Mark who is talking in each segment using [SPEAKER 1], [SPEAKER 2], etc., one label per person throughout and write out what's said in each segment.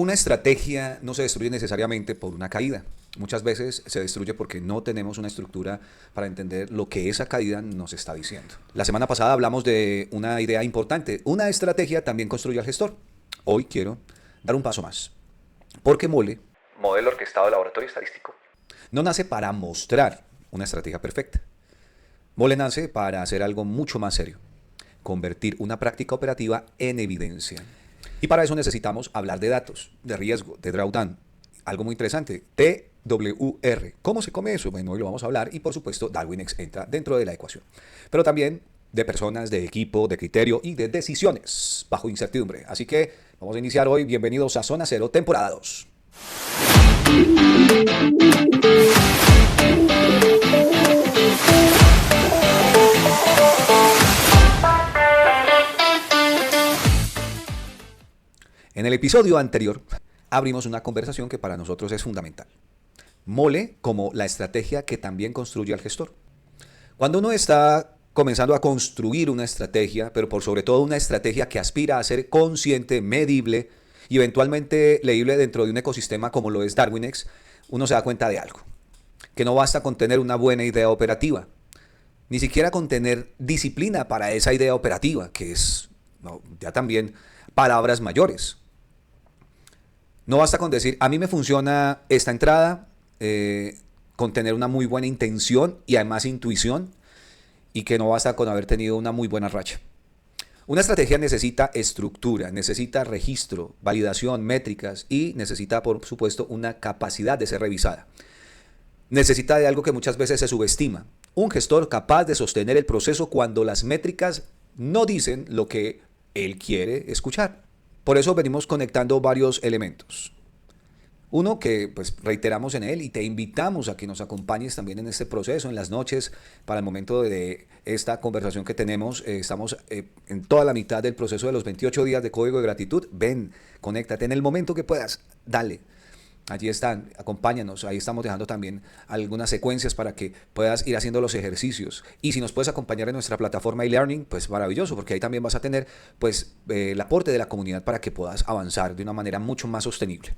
[SPEAKER 1] Una estrategia no se destruye necesariamente por una caída. Muchas veces se destruye porque no tenemos una estructura para entender lo que esa caída nos está diciendo. La semana pasada hablamos de una idea importante. Una estrategia también construye al gestor. Hoy quiero dar un paso más. Porque Mole, modelo orquestado de laboratorio estadístico, no nace para mostrar una estrategia perfecta. Mole nace para hacer algo mucho más serio. Convertir una práctica operativa en evidencia. Y para eso necesitamos hablar de datos, de riesgo, de drawdown. Algo muy interesante, TWR. ¿Cómo se come eso? Bueno, hoy lo vamos a hablar y por supuesto Darwinex entra dentro de la ecuación. Pero también de personas, de equipo, de criterio y de decisiones bajo incertidumbre. Así que vamos a iniciar hoy. Bienvenidos a Zona Cero, temporada 2. En el episodio anterior abrimos una conversación que para nosotros es fundamental. Mole como la estrategia que también construye al gestor. Cuando uno está comenzando a construir una estrategia, pero por sobre todo una estrategia que aspira a ser consciente, medible y eventualmente leíble dentro de un ecosistema como lo es Darwinex, uno se da cuenta de algo. Que no basta con tener una buena idea operativa, ni siquiera con tener disciplina para esa idea operativa, que es ya también palabras mayores. No basta con decir, a mí me funciona esta entrada, con tener una muy buena intención y además intuición, y que no basta con haber tenido una muy buena racha. Una estrategia necesita estructura, necesita registro, validación, métricas y necesita, por supuesto, una capacidad de ser revisada. Necesita de algo que muchas veces se subestima. Un gestor capaz de sostener el proceso cuando las métricas no dicen lo que él quiere escuchar. Por eso venimos conectando varios elementos. Uno que pues reiteramos en él y te invitamos a que nos acompañes también en este proceso, en las noches, para el momento de esta conversación que tenemos. Estamos en toda la mitad del proceso de los 28 días de código de gratitud. Ven, conéctate en el momento que puedas, dale. Allí están, acompáñanos, ahí estamos dejando también algunas secuencias para que puedas ir haciendo los ejercicios. Y si nos puedes acompañar en nuestra plataforma eLearning, pues maravilloso, porque ahí también vas a tener pues el aporte de la comunidad para que puedas avanzar de una manera mucho más sostenible.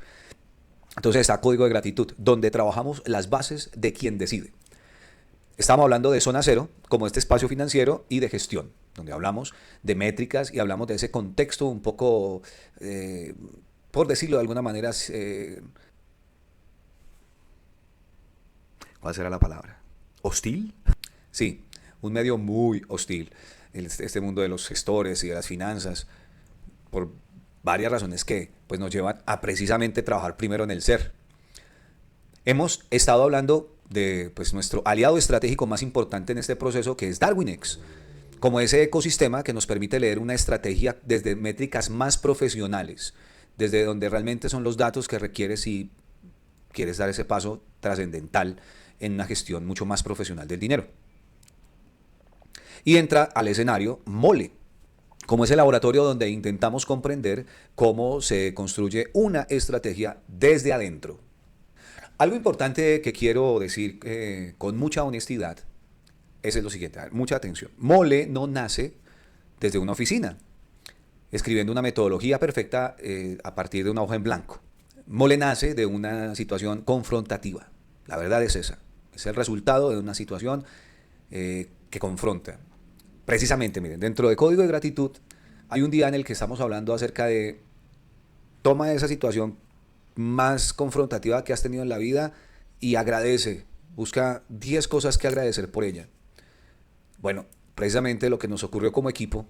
[SPEAKER 1] Entonces está Código de Gratitud, donde trabajamos las bases de quien decide. Estamos hablando de Zona Cero, como este espacio financiero, y de gestión, donde hablamos de métricas y hablamos de ese contexto un poco, por decirlo de alguna manera, ¿cuál será la palabra? ¿Hostil? Sí, un medio muy hostil. Este mundo de los gestores y de las finanzas, por varias razones que pues, nos llevan a precisamente trabajar primero en el ser. Hemos estado hablando de pues, nuestro aliado estratégico más importante en este proceso, que es Darwinex, como ese ecosistema que nos permite leer una estrategia desde métricas más profesionales, desde donde realmente son los datos que requieres si quieres dar ese paso trascendental en una gestión mucho más profesional del dinero. Y entra al escenario Mole, como ese laboratorio donde intentamos comprender cómo se construye una estrategia desde adentro. Algo importante que quiero decir con mucha honestidad es lo siguiente, mucha atención. Mole no nace desde una oficina, escribiendo una metodología perfecta a partir de una hoja en blanco. Mole nace de una situación confrontativa. La verdad es esa. Es el resultado de una situación que confronta. Precisamente, miren, dentro de Código de Gratitud hay un día en el que estamos hablando acerca de toma esa situación más confrontativa que has tenido en la vida y agradece. Busca 10 cosas que agradecer por ella. Bueno, precisamente lo que nos ocurrió como equipo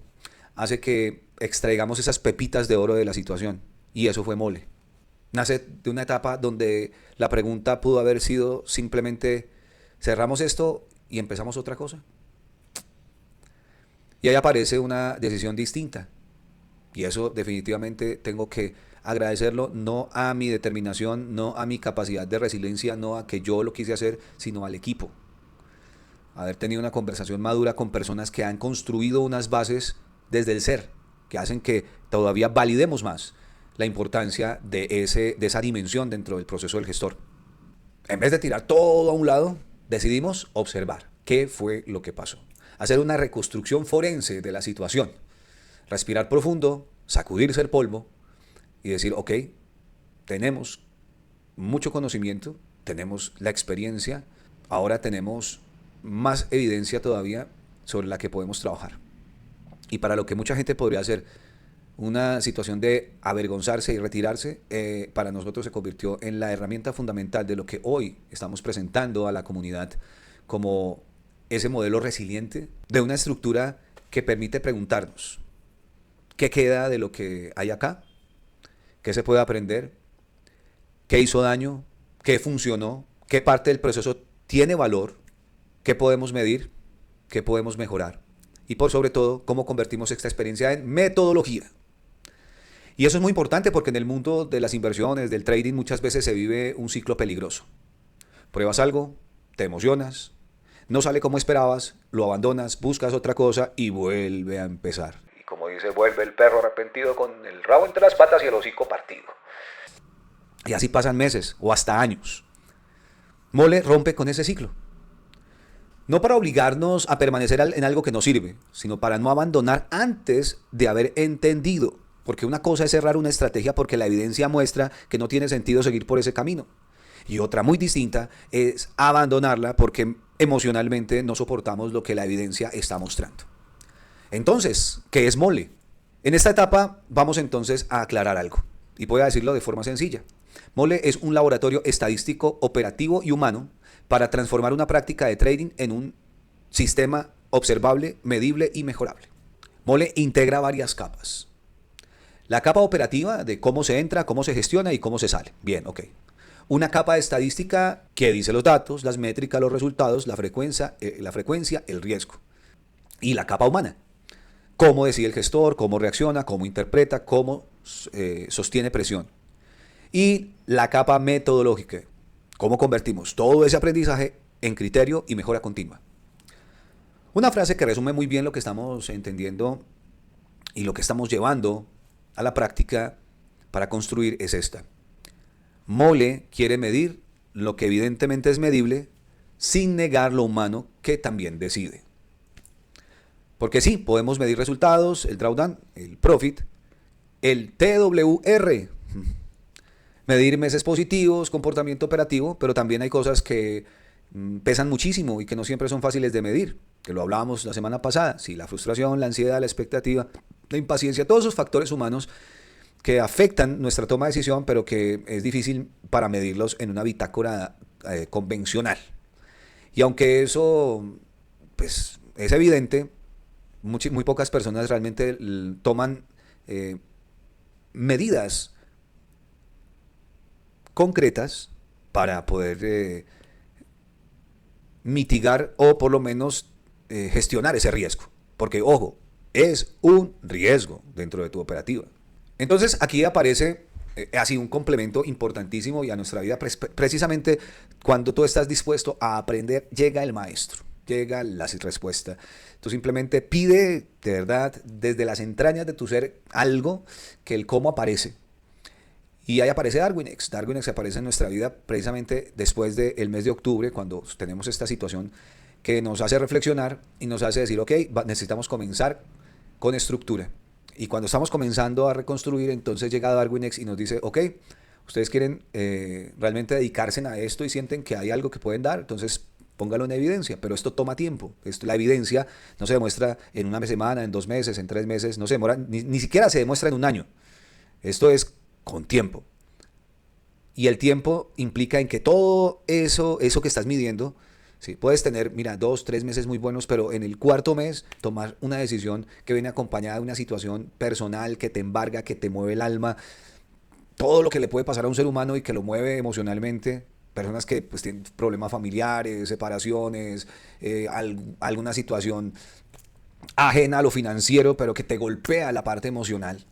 [SPEAKER 1] hace que extraigamos esas pepitas de oro de la situación. Y eso fue Mole. Nace de una etapa donde la pregunta pudo haber sido simplemente, ¿cerramos esto y empezamos otra cosa? Y ahí aparece una decisión distinta. Y eso definitivamente tengo que agradecerlo, no a mi determinación, no a mi capacidad de resiliencia, no a que yo lo quise hacer, sino al equipo. Haber tenido una conversación madura con personas que han construido unas bases desde el ser, que hacen que todavía validemos más la importancia de esa dimensión dentro del proceso del gestor. En vez de tirar todo a un lado, decidimos observar qué fue lo que pasó. Hacer una reconstrucción forense de la situación. Respirar profundo, sacudirse el polvo y decir, ok, tenemos mucho conocimiento, tenemos la experiencia, ahora tenemos más evidencia todavía sobre la que podemos trabajar. Y para lo que mucha gente podría hacer una situación de avergonzarse y retirarse, para nosotros se convirtió en la herramienta fundamental de lo que hoy estamos presentando a la comunidad como ese modelo resiliente de una estructura que permite preguntarnos qué queda de lo que hay acá, qué se puede aprender, qué hizo daño, qué funcionó, qué parte del proceso tiene valor, qué podemos medir, qué podemos mejorar y por sobre todo cómo convertimos esta experiencia en metodología. Y eso es muy importante porque en el mundo de las inversiones, del trading, muchas veces se vive un ciclo peligroso. Pruebas algo, te emocionas, no sale como esperabas, lo abandonas, buscas otra cosa y vuelve a empezar. Y como dice, vuelve el perro arrepentido con el rabo entre las patas y el hocico partido. Y así pasan meses o hasta años. Mole rompe con ese ciclo. No para obligarnos a permanecer en algo que no sirve, sino para no abandonar antes de haber entendido. Porque una cosa es cerrar una estrategia porque la evidencia muestra que no tiene sentido seguir por ese camino. Y otra muy distinta es abandonarla porque emocionalmente no soportamos lo que la evidencia está mostrando. Entonces, ¿qué es Mole? En esta etapa vamos entonces a aclarar algo. Y voy a decirlo de forma sencilla. Mole es un laboratorio estadístico, operativo y humano para transformar una práctica de trading en un sistema observable, medible y mejorable. Mole integra varias capas. La capa operativa de cómo se entra, cómo se gestiona y cómo se sale. Bien, ok. Una capa de estadística que dice los datos, las métricas, los resultados, la frecuencia, el riesgo. Y la capa humana. Cómo decide el gestor, cómo reacciona, cómo interpreta, cómo sostiene presión. Y la capa metodológica. Cómo convertimos todo ese aprendizaje en criterio y mejora continua. Una frase que resume muy bien lo que estamos entendiendo y lo que estamos llevando a la práctica para construir es esta. Mole quiere medir lo que evidentemente es medible sin negar lo humano que también decide. Porque sí, podemos medir resultados, el drawdown, el profit, el TWR, medir meses positivos, comportamiento operativo, pero también hay cosas que pesan muchísimo y que no siempre son fáciles de medir, que lo hablábamos la semana pasada. Sí, la frustración, la ansiedad, la expectativa, la impaciencia, todos esos factores humanos que afectan nuestra toma de decisión, pero que es difícil para medirlos en una bitácora convencional. Y aunque eso pues, es evidente, muy pocas personas realmente toman medidas concretas para poder mitigar o por lo menos gestionar ese riesgo. Porque, ojo, es un riesgo dentro de tu operativa. Entonces aquí aparece así un complemento importantísimo y a nuestra vida precisamente cuando tú estás dispuesto a aprender, llega el maestro, llega la respuesta. Tú simplemente pide de verdad desde las entrañas de tu ser algo que el cómo aparece. Y ahí aparece DarwinX. DarwinX aparece en nuestra vida precisamente después del mes de octubre, cuando tenemos esta situación que nos hace reflexionar y nos hace decir, ok, necesitamos comenzar con estructura. Y cuando estamos comenzando a reconstruir, entonces llega DarwinX y nos dice, ok, ustedes quieren realmente dedicarse a esto y sienten que hay algo que pueden dar, entonces póngalo en evidencia, pero esto toma tiempo. La evidencia no se demuestra en una semana, en 2 meses, en 3 meses, no se demora, ni siquiera se demuestra en un año. Esto es con tiempo. Y el tiempo implica en que todo eso que estás midiendo, sí, puedes tener, 2, 3 meses muy buenos, pero en el 4.º mes tomar una decisión que viene acompañada de una situación personal que te embarga, que te mueve el alma, todo lo que le puede pasar a un ser humano y que lo mueve emocionalmente. Personas que pues, tienen problemas familiares, separaciones, alguna situación ajena a lo financiero, pero que te golpea la parte emocional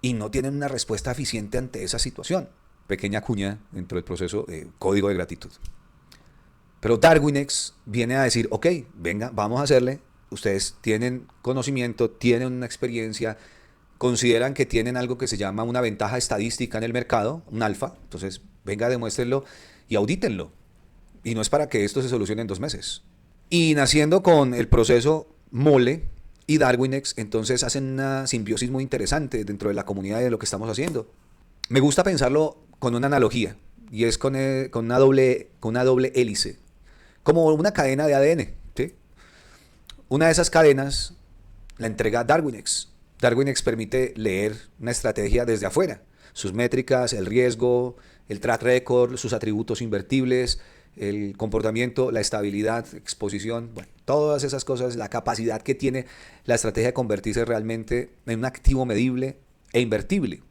[SPEAKER 1] y no tienen una respuesta eficiente ante esa situación. Pequeña cuña dentro del proceso de código de gratitud. Pero DarwinX viene a decir, ok, venga, vamos a hacerle. Ustedes tienen conocimiento, tienen una experiencia, consideran que tienen algo que se llama una ventaja estadística en el mercado, un alfa. Entonces, venga, demuéstrenlo y audítenlo. Y no es para que esto se solucione en 2 meses. Y naciendo con el proceso Mole y DarwinX, entonces hacen una simbiosis muy interesante dentro de la comunidad de lo que estamos haciendo. Me gusta pensarlo con una analogía, y es con una doble hélice, como una cadena de ADN. ¿Sí? Una de esas cadenas la entrega DarwinX. DarwinX permite leer una estrategia desde afuera, sus métricas, el riesgo, el track record, sus atributos invertibles, el comportamiento, la estabilidad, exposición, bueno, todas esas cosas, la capacidad que tiene la estrategia de convertirse realmente en un activo medible e invertible.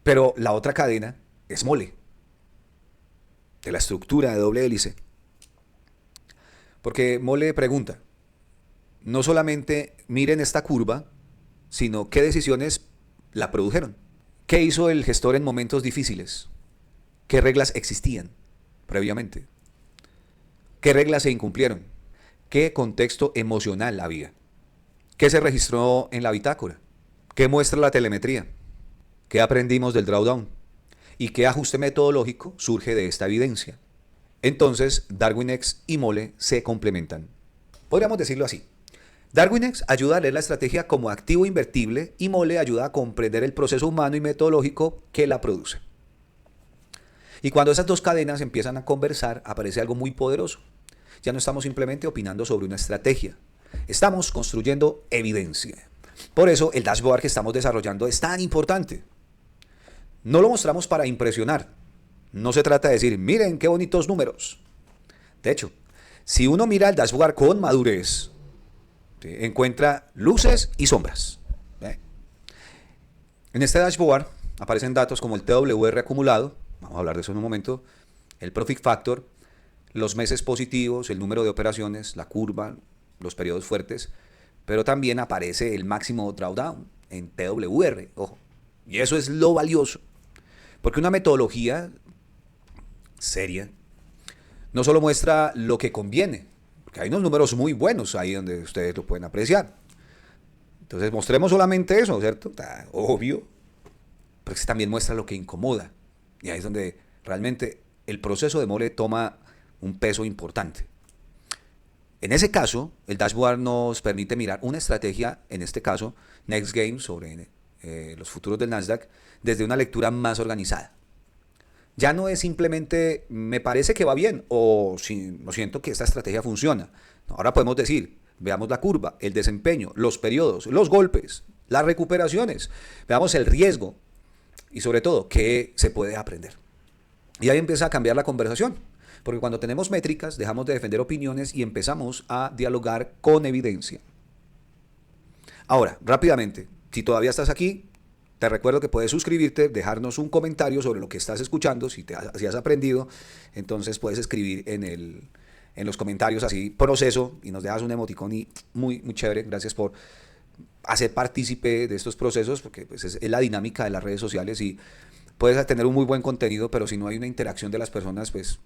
[SPEAKER 1] Pero la otra cadena es mole, de la estructura de doble hélice. Porque mole pregunta, no solamente miren esta curva, sino qué decisiones la produjeron. ¿Qué hizo el gestor en momentos difíciles? ¿Qué reglas existían previamente? ¿Qué reglas se incumplieron? ¿Qué contexto emocional había? ¿Qué se registró en la bitácora? ¿Qué muestra la telemetría? ¿Qué aprendimos del drawdown? ¿Y qué ajuste metodológico surge de esta evidencia? Entonces, DarwinX y Mole se complementan. Podríamos decirlo así. DarwinX ayuda a leer la estrategia como activo invertible y Mole ayuda a comprender el proceso humano y metodológico que la produce. Y cuando esas dos cadenas empiezan a conversar, aparece algo muy poderoso. Ya no estamos simplemente opinando sobre una estrategia, estamos construyendo evidencia. Por eso el dashboard que estamos desarrollando es tan importante. No lo mostramos para impresionar. No se trata de decir, miren qué bonitos números. De hecho, si uno mira el dashboard con madurez, ¿sí?, encuentra luces y sombras. En este dashboard aparecen datos como el TWR acumulado, vamos a hablar de eso en un momento, el Profit Factor, los meses positivos, el número de operaciones, la curva, los periodos fuertes, pero también aparece el máximo drawdown en TWR, ojo. Y eso es lo valioso, porque una metodología seria no solo muestra lo que conviene, porque hay unos números muy buenos ahí donde ustedes lo pueden apreciar. Entonces mostremos solamente eso, ¿cierto? Está obvio, pero que también muestra lo que incomoda. Y ahí es donde realmente el proceso de Mole toma un peso importante. En ese caso, el dashboard nos permite mirar una estrategia, en este caso, Next Game, sobre los futuros del Nasdaq, desde una lectura más organizada. Ya no es simplemente, me parece que va bien, o si, lo siento que esta estrategia funciona. Ahora podemos decir, veamos la curva, el desempeño, los periodos, los golpes, las recuperaciones, veamos el riesgo y sobre todo, qué se puede aprender. Y ahí empieza a cambiar la conversación. Porque cuando tenemos métricas, dejamos de defender opiniones y empezamos a dialogar con evidencia. Ahora, rápidamente, si todavía estás aquí, te recuerdo que puedes suscribirte, dejarnos un comentario sobre lo que estás escuchando, si has aprendido, entonces puedes escribir en los comentarios así, proceso, y nos dejas un emoticón y muy, muy chévere. Gracias por hacer partícipe de estos procesos, porque pues, es la dinámica de las redes sociales y puedes tener un muy buen contenido, pero si no hay una interacción de las personas, pues...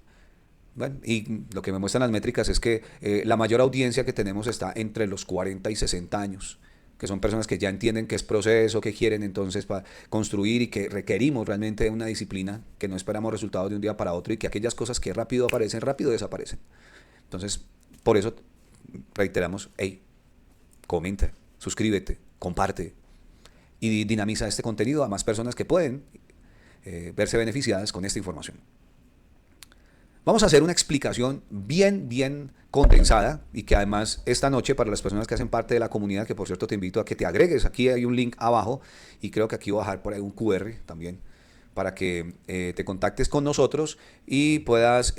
[SPEAKER 1] Bueno, y lo que me muestran las métricas es que la mayor audiencia que tenemos está entre los 40 y 60 años, que son personas que ya entienden qué es proceso, qué quieren entonces para construir y que requerimos realmente una disciplina, que no esperamos resultados de un día para otro y que aquellas cosas que rápido aparecen, rápido desaparecen. Entonces, por eso reiteramos, hey, comenta, suscríbete, comparte y dinamiza este contenido a más personas que pueden verse beneficiadas con esta información. Vamos a hacer una explicación bien condensada y que además esta noche para las personas que hacen parte de la comunidad, que por cierto te invito a que te agregues, aquí hay un link abajo y creo que aquí voy a dejar por ahí un QR también para que te contactes con nosotros y puedas...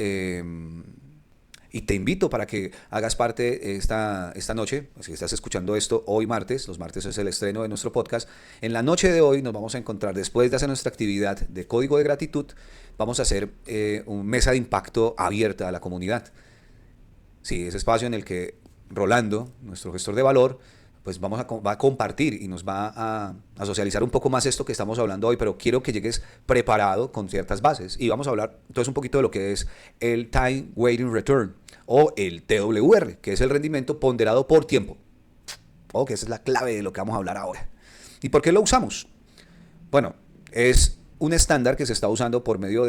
[SPEAKER 1] y te invito para que hagas parte esta noche, si estás escuchando esto hoy martes, los martes es el estreno de nuestro podcast, en la noche de hoy nos vamos a encontrar, después de hacer nuestra actividad de código de gratitud, vamos a hacer una mesa de impacto abierta a la comunidad. Sí, ese espacio en el que Rolando, nuestro gestor de valor, pues va a compartir y nos va a socializar un poco más esto que estamos hablando hoy, pero quiero que llegues preparado con ciertas bases. Y vamos a hablar entonces un poquito de lo que es el Time Weighted Return o el TWR, que es el rendimiento ponderado por tiempo. Que esa es la clave de lo que vamos a hablar ahora. ¿Y por qué lo usamos? Bueno, es un estándar que se está usando por medio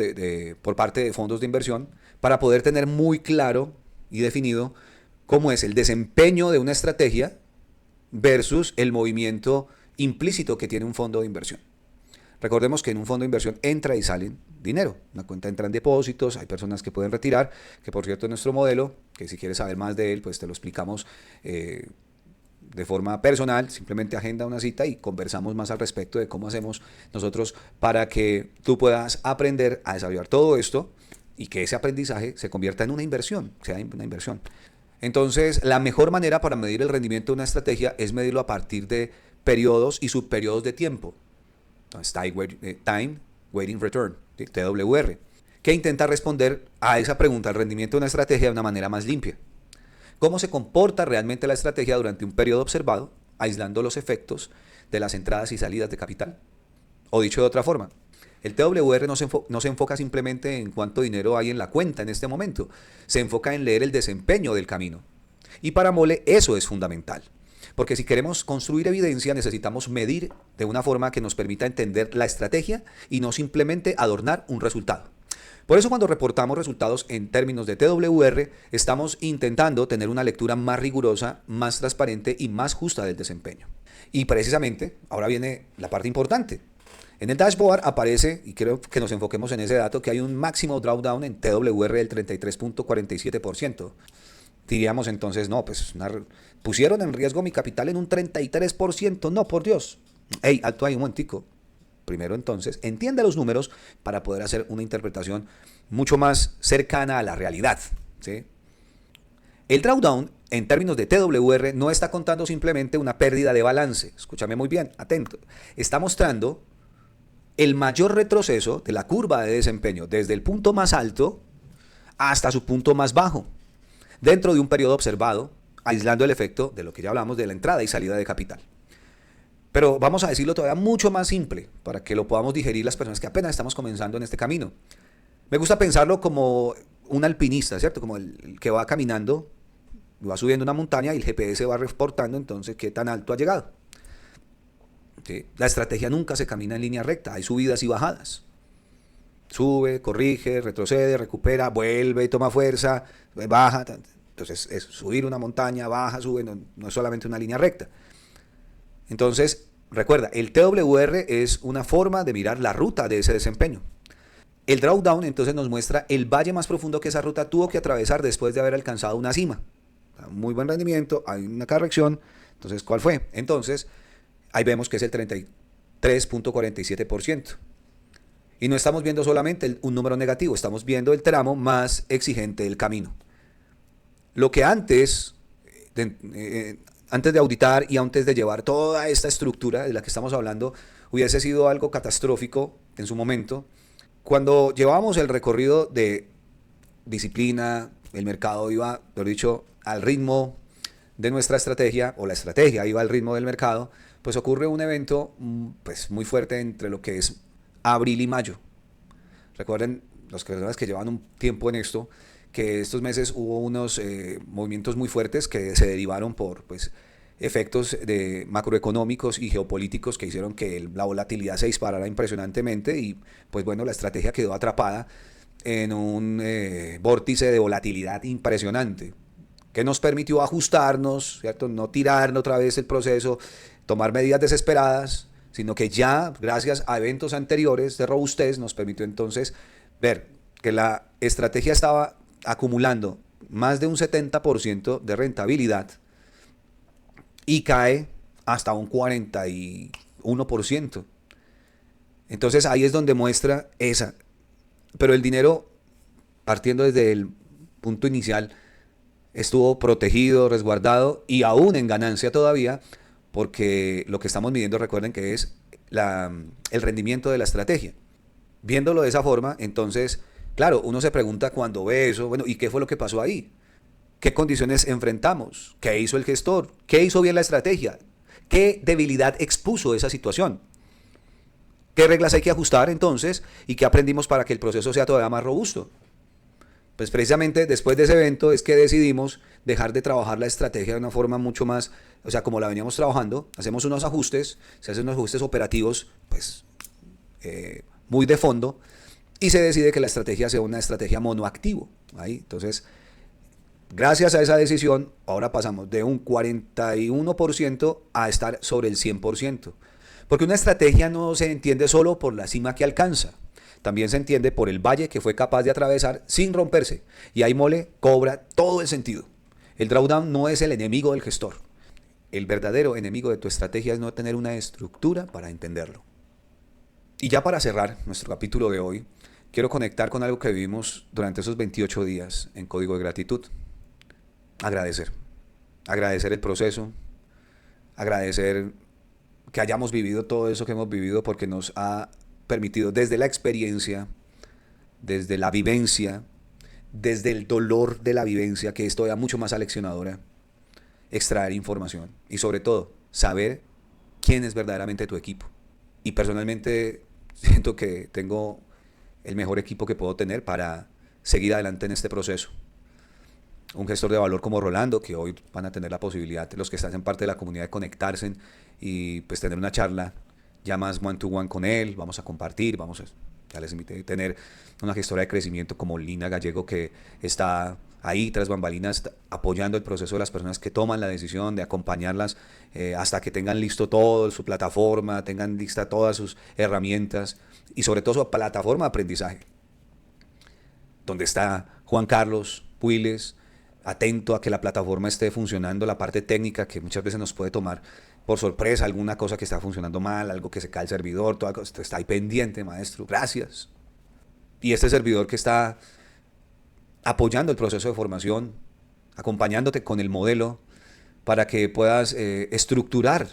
[SPEAKER 1] por parte de fondos de inversión para poder tener muy claro y definido cómo es el desempeño de una estrategia versus el movimiento implícito que tiene un fondo de inversión. Recordemos que en un fondo de inversión entra y sale dinero. En la cuenta entran depósitos, hay personas que pueden retirar, que por cierto es nuestro modelo, que si quieres saber más de él, pues te lo explicamos de forma personal, simplemente agenda una cita y conversamos más al respecto de cómo hacemos nosotros para que tú puedas aprender a desarrollar todo esto y que ese aprendizaje se convierta en una inversión, sea una inversión. Entonces, la mejor manera para medir el rendimiento de una estrategia es medirlo a partir de periodos y subperiodos de tiempo. Entonces, Time Weighting Return, ¿sí? TWR, que intenta responder a esa pregunta, el rendimiento de una estrategia de una manera más limpia. ¿Cómo se comporta realmente la estrategia durante un periodo observado, aislando los efectos de las entradas y salidas de capital? O dicho de otra forma, el TWR no se enfoca simplemente en cuánto dinero hay en la cuenta en este momento, se enfoca en leer el desempeño del camino. Y para Mole eso es fundamental, porque si queremos construir evidencia necesitamos medir de una forma que nos permita entender la estrategia y no simplemente adornar un resultado. Por eso cuando reportamos resultados en términos de TWR, estamos intentando tener una lectura más rigurosa, más transparente y más justa del desempeño. Y precisamente, ahora viene la parte importante. En el dashboard aparece, y creo que nos enfoquemos en ese dato, que hay un máximo drawdown en TWR del 33.47%. Diríamos entonces, no, pues pusieron en riesgo mi capital en un 33%. No, por Dios. Ey, alto ahí un momentico. Primero entonces, entiende los números para poder hacer una interpretación mucho más cercana a la realidad, ¿sí? El drawdown, en términos de TWR, no está contando simplemente una pérdida de balance. Escúchame muy bien, atento. Está mostrando el mayor retroceso de la curva de desempeño desde el punto más alto hasta su punto más bajo, dentro de un periodo observado, aislando el efecto de lo que ya hablamos de la entrada y salida de capital. Pero vamos a decirlo todavía mucho más simple, para que lo podamos digerir las personas que apenas estamos comenzando en este camino. Me gusta pensarlo como un alpinista, ¿cierto? Como el que va caminando, va subiendo una montaña y el GPS va reportando entonces qué tan alto ha llegado. ¿Sí? La estrategia nunca se camina en línea recta, hay subidas y bajadas. Sube, corrige, retrocede, recupera, vuelve y toma fuerza, baja. Entonces es subir una montaña, baja, sube, no es solamente una línea recta. Entonces, recuerda, el TWR es una forma de mirar la ruta de ese desempeño. El drawdown entonces nos muestra el valle más profundo que esa ruta tuvo que atravesar después de haber alcanzado una cima. Muy buen rendimiento, hay una corrección. Entonces, ¿cuál fue? Entonces, ahí vemos que es el 33.47%. Y no estamos viendo solamente un número negativo, estamos viendo el tramo más exigente del camino. Lo que antes de auditar y antes de llevar toda esta estructura de la que estamos hablando, hubiese sido algo catastrófico en su momento. Cuando llevábamos el recorrido de disciplina, el mercado iba, mejor dicho, al ritmo de nuestra estrategia, o la estrategia iba al ritmo del mercado, pues ocurre un evento pues, muy fuerte entre lo que es abril y mayo. Recuerden, las personas que llevan un tiempo en esto, que estos meses hubo unos movimientos muy fuertes que se derivaron por pues, efectos de macroeconómicos y geopolíticos que hicieron que la volatilidad se disparara impresionantemente y pues bueno, la estrategia quedó atrapada en un vórtice de volatilidad impresionante que nos permitió ajustarnos, ¿cierto? No tirar otra vez el proceso, tomar medidas desesperadas, sino que ya gracias a eventos anteriores de robustez nos permitió entonces ver que la estrategia estaba acumulando más de un 70% de rentabilidad y cae hasta un 41%. Entonces ahí es donde muestra esa. Pero el dinero, partiendo desde el punto inicial, estuvo protegido, resguardado y aún en ganancia todavía, porque lo que estamos midiendo, recuerden que es el rendimiento de la estrategia. Viéndolo de esa forma, entonces, claro, uno se pregunta cuando ve eso, bueno, ¿y qué fue lo que pasó ahí? ¿Qué condiciones enfrentamos? ¿Qué hizo el gestor? ¿Qué hizo bien la estrategia? ¿Qué debilidad expuso esa situación? ¿Qué reglas hay que ajustar entonces? ¿Y qué aprendimos para que el proceso sea todavía más robusto? Pues precisamente después de ese evento es que decidimos dejar de trabajar la estrategia de una forma mucho más, o sea, como la veníamos trabajando, hacemos unos ajustes, se hacen unos ajustes operativos, pues, muy de fondo, y se decide que la estrategia sea una estrategia monoactivo. ¿Ahí? Entonces, gracias a esa decisión, ahora pasamos de un 41% a estar sobre el 100%. Porque una estrategia no se entiende solo por la cima que alcanza, también se entiende por el valle que fue capaz de atravesar sin romperse. Y ahí Mole cobra todo el sentido. El drawdown no es el enemigo del gestor. El verdadero enemigo de tu estrategia es no tener una estructura para entenderlo. Y ya para cerrar nuestro capítulo de hoy, quiero conectar con algo que vivimos durante esos 28 días en Código de Gratitud. Agradecer. Agradecer el proceso. Agradecer que hayamos vivido todo eso que hemos vivido, porque nos ha permitido desde la experiencia, desde la vivencia, desde el dolor de la vivencia, que es todavía mucho más aleccionadora, extraer información y sobre todo saber quién es verdaderamente tu equipo. Y personalmente siento que tengo el mejor equipo que puedo tener para seguir adelante en este proceso. Un gestor de valor como Rolando, que hoy van a tener la posibilidad de los que están en parte de la comunidad de conectarse y pues tener una charla ya más one to one con él. Vamos a compartir, ya les invité a tener una gestora de crecimiento como Lina Gallego, que está ahí tras bambalinas apoyando el proceso de las personas que toman la decisión de acompañarlas hasta que tengan listo todo, su plataforma, tengan lista todas sus herramientas y sobre todo su plataforma de aprendizaje, donde está Juan Carlos Puiles, atento a que la plataforma esté funcionando, la parte técnica que muchas veces nos puede tomar por sorpresa, alguna cosa que está funcionando mal, algo que se cae el servidor, toda cosa, está ahí pendiente, maestro, gracias. Y este servidor que está apoyando el proceso de formación, acompañándote con el modelo para que puedas estructurar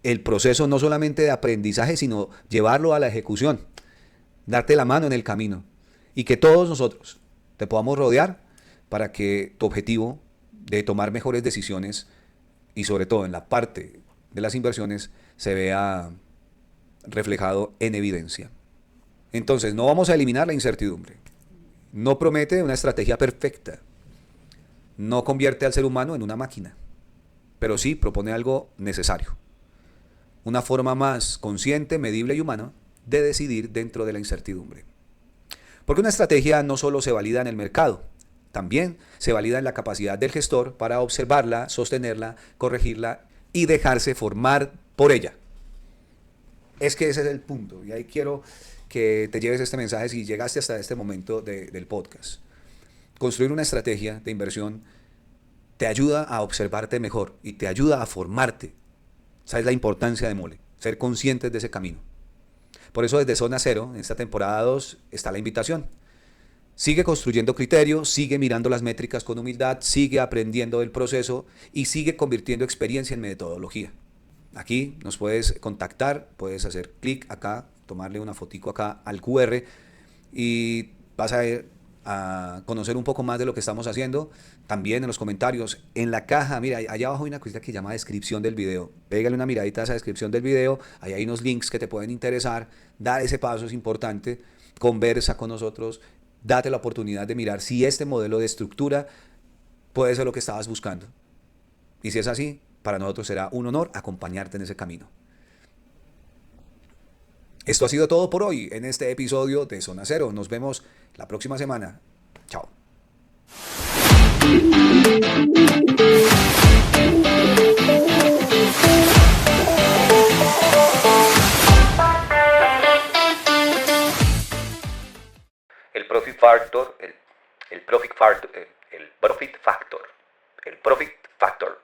[SPEAKER 1] el proceso no solamente de aprendizaje, sino llevarlo a la ejecución, darte la mano en el camino y que todos nosotros te podamos rodear para que tu objetivo de tomar mejores decisiones y sobre todo en la parte de las inversiones se vea reflejado en evidencia. Entonces, no vamos a eliminar la incertidumbre. No promete una estrategia perfecta. No convierte al ser humano en una máquina. Pero sí propone algo necesario. Una forma más consciente, medible y humana de decidir dentro de la incertidumbre. Porque una estrategia no solo se valida en el mercado, también se valida en la capacidad del gestor para observarla, sostenerla, corregirla y dejarse formar por ella. Es que ese es el punto. Y ahí quiero que te lleves este mensaje si llegaste hasta este momento del podcast. Construir una estrategia de inversión te ayuda a observarte mejor y te ayuda a formarte. ¿Sabes la importancia de Mole? Ser conscientes de ese camino. Por eso desde Zona Cero, en esta temporada 2, está la invitación. Sigue construyendo criterios, sigue mirando las métricas con humildad, sigue aprendiendo del proceso y sigue convirtiendo experiencia en metodología. Aquí nos puedes contactar, puedes hacer clic acá, tomarle una fotico acá al QR y vas a conocer un poco más de lo que estamos haciendo. También en los comentarios, en la caja, mira, allá abajo hay una cosita que se llama descripción del video. Pégale una miradita a esa descripción del video, ahí hay unos links que te pueden interesar. Dar ese paso es importante, conversa con nosotros, date la oportunidad de mirar si este modelo de estructura puede ser lo que estabas buscando. Y si es así, para nosotros será un honor acompañarte en ese camino. Esto ha sido todo por hoy en este episodio de Zona Cero. Nos vemos la próxima semana. Chao. El Profit Factor, el Profit Factor.